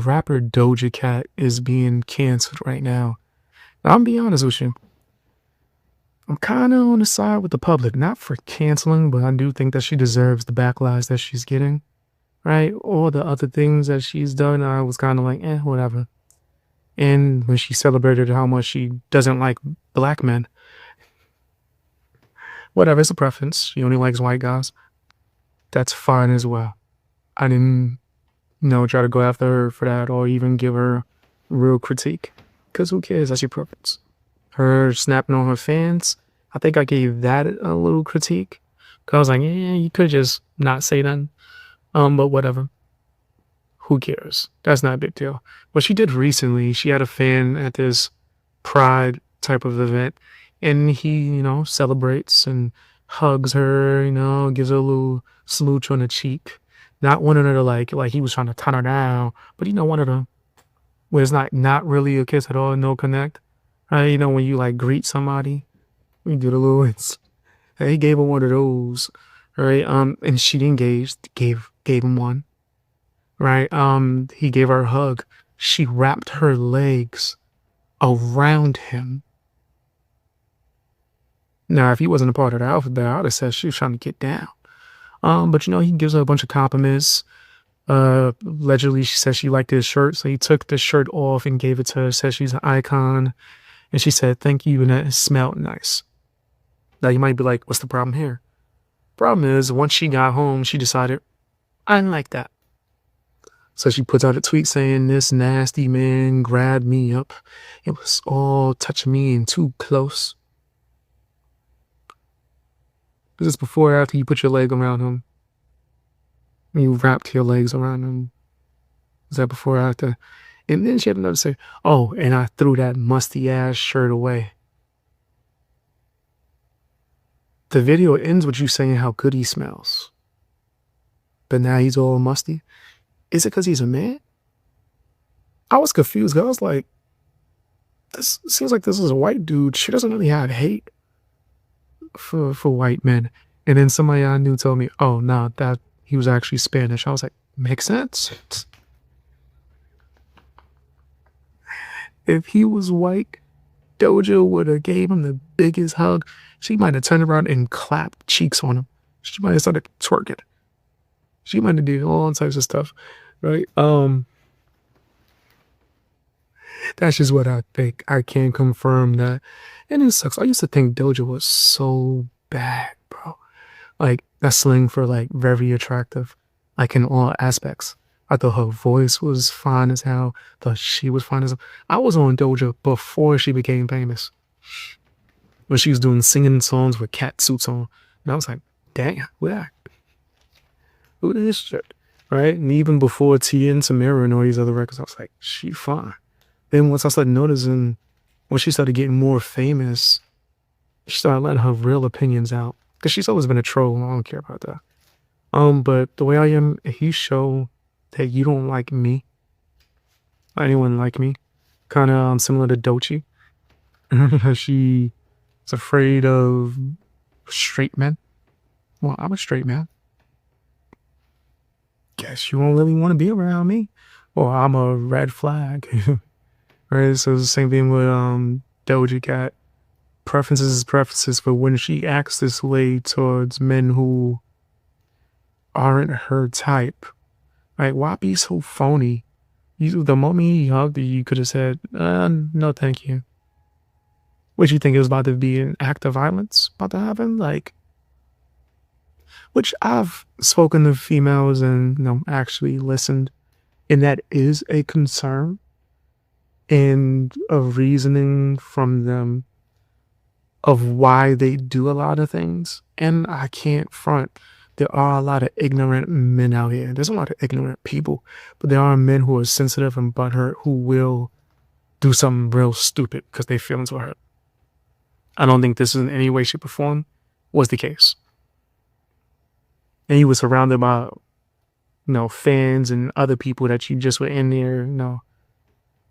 rapper Doja Cat is being canceled right now. Now, I'm be honest with you. I'm kind of on the side with the public, not for canceling, but I do think that she deserves the backlash that she's getting, right? All the other things that she's done, I was kind of like, whatever. And when she celebrated how much she doesn't like black men, whatever, it's a preference. She only likes white guys. That's fine as well. I didn't, try to go after her for that or even give her real critique. Because who cares? That's your preference. Her snapping on her fans, I think I gave that a little critique. Cause I was like, yeah, you could just not say nothing. But whatever. Who cares? That's not a big deal. What she did recently, she had a fan at this Pride type of event, and he, celebrates and hugs her, gives her a little smooch on the cheek. Not wanting her to like he was trying to turn her down, but wanted her where it's not really a kiss at all, no connect. Right? When you like greet somebody, we do the little it's he gave her one of those, right? And she engaged, gave him one, right? He gave her a hug. She wrapped her legs around him. Now, if he wasn't a part of the outfit, I would have said she was trying to get down. But he gives her a bunch of compliments. Allegedly, she said she liked his shirt, so he took the shirt off and gave it to her. Said she's an icon, and she said thank you, and that it smelled nice. Now you might be like, what's the problem here? Problem is, once she got home, she decided I didn't like that. So she puts out a tweet saying this nasty man grabbed me up. It was all touching me and too close. Is this before or after you put your leg around him? You wrapped your legs around him. Is that before or after? And then she had another say, oh, and I threw that musty ass shirt away. The video ends with you saying how good he smells. But now he's all musty. Is it because he's a man? I was confused. I was like, this seems like this is a white dude. She doesn't really have hate for white men. And then somebody I knew told me, oh, no, that he was actually Spanish. I was like, makes sense. If he was white, Doja would have gave him the biggest hug. She might have turned around and clapped cheeks on him. She might have started twerking. She might have did all types of stuff, right? That's just what I think. I can't confirm that. And it sucks. I used to think Doja was so bad, bro. Like, that's slang for, like, very attractive, like, in all aspects. I thought her voice was fine as hell. Thought she was fine as hell. I was on Doja before she became famous. When she was doing singing songs with cat suits on. And I was like, dang, who this shit? Right? And even before Tia and Samira and all these other records, I was like, she fine. Then once I started noticing, when she started getting more famous, she started letting her real opinions out. Because she's always been a troll, and I don't care about that. But the way I am, if you show that you don't like me, or anyone like me, kind of similar to Dochi, she is afraid of straight men. Well, I'm a straight man. Guess you won't really want to be around me. Or I'm a red flag. Right? So it's the same thing with Doja Cat. Preferences is preferences, but when she acts this way towards men who aren't her type, like, why be so phony? The moment he hugged you could have said, no thank you. What you think it was about to be an act of violence about to happen? Like, which I've spoken to females and actually listened, and that is a concern and a reasoning from them of why they do a lot of things. And I can't front. There are a lot of ignorant men out here. There's a lot of ignorant people, but there are men who are sensitive and butthurt who will do something real stupid because their feelings were hurt. I don't think this in any way, shape, or form was the case. And he was surrounded by, fans and other people that you just were in there,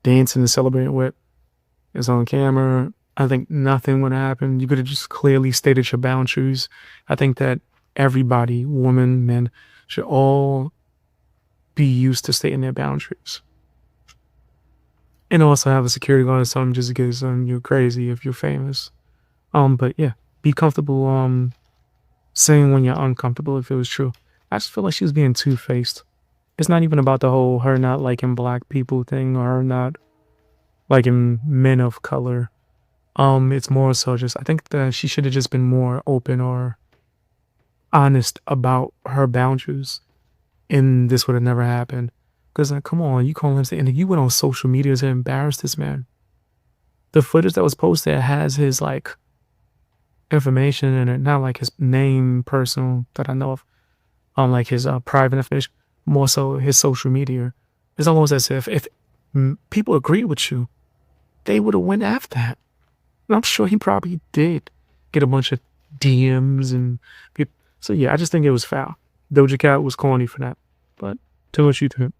dancing and celebrating with. It's on camera. I think nothing would happen. You could have just clearly stated your boundaries. I think that everybody, women, men, should all be used to stating their boundaries. and also have a security guard or something just in case you're crazy if you're famous. But yeah, be comfortable saying when you're uncomfortable if it was true. I just feel like she was being two faced. It's not even about the whole her not liking black people thing or her not liking men of color. It's more so just I think that she should have just been more open or honest about her boundaries, and this would have never happened. Cause like, come on, you call him, and if you went on social media to embarrass this man, the footage that was posted has his like information in it, not like his name, personal that I know of, like his private information, more so his social media. It's almost as if people agree with you, they would have went after that. And I'm sure he probably did get a bunch of DMs and people. So yeah, I just think it was foul. Doja Cat was corny for that. But tell what you think.